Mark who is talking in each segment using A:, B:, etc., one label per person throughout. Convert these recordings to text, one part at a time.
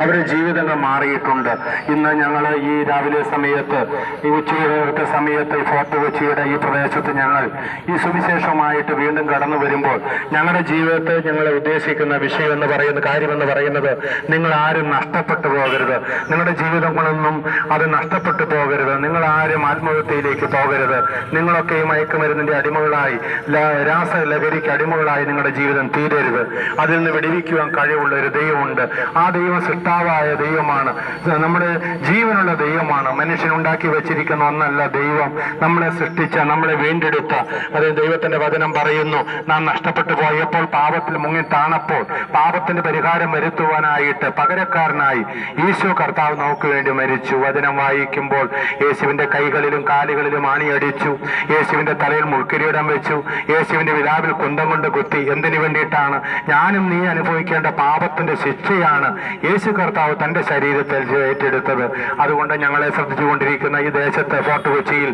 A: അവരുടെ ജീവിതങ്ങൾ മാറിയിട്ടുണ്ട്. ഇന്ന് ഞങ്ങൾ ഈ രാവിലെ സമയത്ത്, ഈ ഉച്ചയുടെ സമയത്ത് ഫോർട്ട് കൊച്ചിയുടെ ഈ പ്രദേശത്ത് ഞങ്ങൾ ഈ സുവിശേഷമായിട്ട് വീണ്ടും കടന്നു വരുമ്പോൾ ഞങ്ങളുടെ ജീവിതത്തിൽ ഞങ്ങളെ ഉദ്ദേശിക്കുന്ന വിഷയം എന്ന് പറയുന്ന കാര്യമെന്ന് പറയുന്നത്, നിങ്ങൾ ആരും നഷ്ടപ്പെട്ടു പോകരുത്, നിങ്ങളുടെ ജീവിതങ്ങളൊന്നും അത് നഷ്ടപ്പെട്ടു പോകരുത്, നിങ്ങൾ ആരും ആത്മഹത്യയിലേക്ക് പോകരുത്, നിങ്ങളൊക്കെ ഈ മയക്കുമരുന്നിന്റെ അടിമകളായി, രാസലഹരിക്ക് അടിമകളായി നിങ്ങളുടെ ജീവിതം തീരരുത്. അതിൽ നിന്ന് വിടുവിക്കുവാൻ കഴിവുള്ള ഒരു ദൈവമുണ്ട്. ആ ദൈവം സൃഷ്ടാവായ ദൈവമാണ്, നമ്മുടെ ജീവനുള്ള ദൈവമാണ്. മനുഷ്യൻ ഉണ്ടാക്കി വെച്ചിരിക്കുന്ന ഒന്നല്ല ദൈവം, നമ്മളെ സൃഷ്ടിച്ച, നമ്മളെ വീണ്ടെടുത്ത. അത് ദൈവത്തിന്റെ വചനം പറയുന്നു, നാം നഷ്ടപ്പെട്ടു പോയപ്പോൾ, പാപത്തിൽ മുങ്ങി താണപ്പോൾ, പാപത്തിന്റെ പരിഹാരം വരുത്തുവാനായിട്ട് പകരക്കാരനായി ഈശോ കർത്താവ് നമുക്ക് വേണ്ടി മരിച്ചു. വചനം വായിക്കുമ്പോൾ യേശുവിന്റെ കൈകളിലും കാലുകളിലും ആണിയടിച്ചു, യേശുവിന്റെ തലയിൽ മുൾക്കിരീടം വെച്ചു, യേശുവിന്റെ വിലാവിൽ കുന്തം കൊണ്ട് കുത്തി. എന്തിനു വേണ്ടിയിട്ടാണ്? ഞാനും നീ അനുഭവിക്കേണ്ട പാപത്തിന്റെ ശിക്ഷയാണ് യേശു കർത്താവ് തന്റെ ശരീരത്തിൽ ഏറ്റെടുത്തത്. അതുകൊണ്ട് ഞങ്ങളെ ശ്രദ്ധിച്ചുകൊണ്ടിരിക്കുന്ന ഈ ദേശത്ത്, ഫോർട്ട് കൊച്ചിയിൽ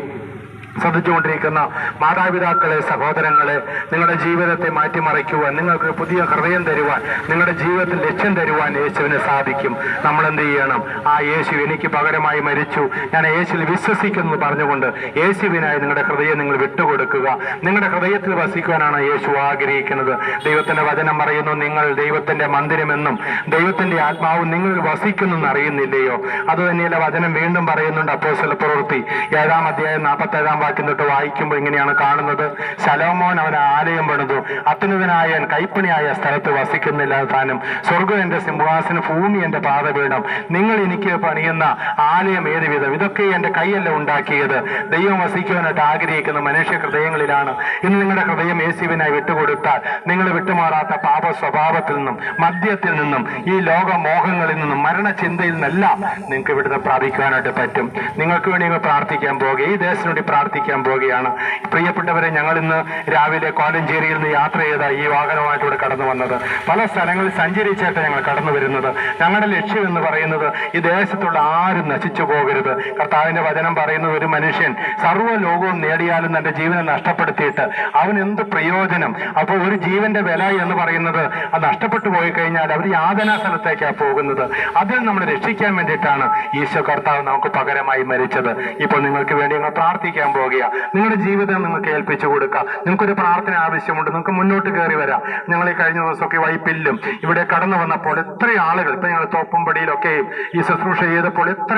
A: ശ്രദ്ധിച്ചുകൊണ്ടിരിക്കുന്ന മാതാപിതാക്കളെ, സഹോദരങ്ങളെ, നിങ്ങളുടെ ജീവിതത്തെ മാറ്റിമറിക്കുവാൻ, നിങ്ങൾക്ക് പുതിയ ഹൃദയം തരുവാൻ, നിങ്ങളുടെ ജീവിതത്തിൽ ലക്ഷ്യം തരുവാൻ യേശുവിന് സാധിക്കും. നമ്മൾ എന്ത് ചെയ്യണം? ആ യേശു എനിക്ക് പകരമായി മരിച്ചു, ഞാൻ യേശുവിൽ വിശ്വസിക്കുന്നു പറഞ്ഞുകൊണ്ട് യേശുവിനായി നിങ്ങളുടെ ഹൃദയം നിങ്ങൾ വിട്ടുകൊടുക്കുക. നിങ്ങളുടെ ഹൃദയത്തിൽ വസിക്കുവാനാണ് യേശു ആഗ്രഹിക്കുന്നത്. ദൈവത്തിന്റെ വചനം പറയുന്നു, നിങ്ങൾ ദൈവത്തിന്റെ മന്ദിരമെന്നും ദൈവത്തിന്റെ ആത്മാവും നിങ്ങളിൽ വസിക്കുന്നെന്ന് അറിയുന്നില്ലയോ? അതുതന്നെയല്ല വചനം വീണ്ടും പറയുന്നുണ്ട്. അപ്പോസ്തല പ്രവൃത്തി 7-ാം അധ്യായം 47-ാം വാക്യം തൊട്ട് വായിക്കുമ്പോൾ ഇങ്ങനെയാണ് കാണുന്നത്, ശലോമോൻ അവൻ ആലയം പണിതു, അത്യുന്നതനായ കൈപ്പണിയായ സ്ഥലത്ത് വസിക്കുന്നില്ല താനും. സ്വർഗ്ഗം എന്റെ സിംഹാസനം, ഭൂമി എന്റെ പാദപീഠം. നിങ്ങൾ എനിക്ക് പണിയുന്ന ആലയം ഏത് വിധം? ഇതൊക്കെ എന്റെ കൈയല്ല ഉണ്ടാക്കിയത്. ദൈവം വസിക്കുവാനായിട്ട് ആഗ്രഹിക്കുന്ന മനുഷ്യ ഹൃദയങ്ങളിലാണ്. ഇന്ന് നിങ്ങളുടെ ഹൃദയം യേശുവിനായി വിട്ടുകൊടുത്താൽ, നിങ്ങൾ വിട്ടുമാറാത്ത പാപ സ്വഭാവത്തിൽ നിന്നും, മദ്യത്തിൽ നിന്നും, ഈ ലോകമോഹങ്ങളിൽ നിന്നും, മരണചിന്തയിൽ നിന്നെല്ലാം നിങ്ങൾക്ക് ഇവിടുന്ന് പ്രാപിക്കുവാനായിട്ട് പറ്റും. നിങ്ങൾക്ക് വേണ്ടി നിങ്ങൾ പ്രാർത്ഥിക്കാൻ പോകുക, ഈ ദേശത്തിനുവേണ്ടി പ്രാർത്ഥിക്കാൻ പോകുകയാണ്. പ്രിയപ്പെട്ടവരെ, ഞങ്ങൾ ഇന്ന് രാവിലെ കോലഞ്ചേരിയിൽ നിന്ന് യാത്ര ചെയ്ത ഈ വാഹനമായിട്ടൂടെ കടന്നു വന്നത്, പല സ്ഥലങ്ങളിൽ സഞ്ചരിച്ചായിട്ട് ഞങ്ങൾ കടന്നു വരുന്നത്. ഞങ്ങളുടെ ലക്ഷ്യം എന്ന് പറയുന്നത് ഈ ദേശത്തുള്ള ആരും നശിച്ചു പോകരുത്. കർത്താവിന്റെ വചനം പറയുന്നത്, ഒരു മനുഷ്യൻ സർവ്വ ലോകവും നേടിയാലും തന്റെ ജീവനെ നഷ്ടപ്പെടുത്തിയിട്ട് അവൻ എന്ത് പ്രയോജനം? അപ്പോൾ ഒരു ജീവന്റെ വില എന്ന് പറയുന്നത് അത് നഷ്ടപ്പെട്ടു പോയി കഴിഞ്ഞാൽ അവർ യാതനാ സ്ഥലത്തേക്കാണ് പോകുന്നത്. അതിൽ നമ്മൾ രക്ഷിക്കാൻ വേണ്ടിയിട്ടാണ് ഈശോ കർത്താവ് നമുക്ക് പകരമായി മരിച്ചത്. ഇപ്പോൾ നിങ്ങൾക്ക് വേണ്ടി ഞങ്ങൾ പ്രാർത്ഥിക്കാൻ പോകുക. നിങ്ങളുടെ ജീവിതം നിങ്ങൾക്ക് ഏൽപ്പിച്ചു കൊടുക്കാം. നിങ്ങൾക്കൊരു പ്രാർത്ഥന ആവശ്യമുണ്ട്, നിങ്ങൾക്ക് മുന്നോട്ട് കയറി വരാം. ഞങ്ങൾ ഈ കഴിഞ്ഞ ദിവസമൊക്കെ വൈപ്പിലും ഇവിടെ കടന്നു വന്നപ്പോൾ എത്ര ആളുകൾ, ഇപ്പൊ ഞങ്ങൾ തോപ്പുംപടിയിലൊക്കെയും ഈ ശുശ്രൂഷ ചെയ്തപ്പോൾ എത്ര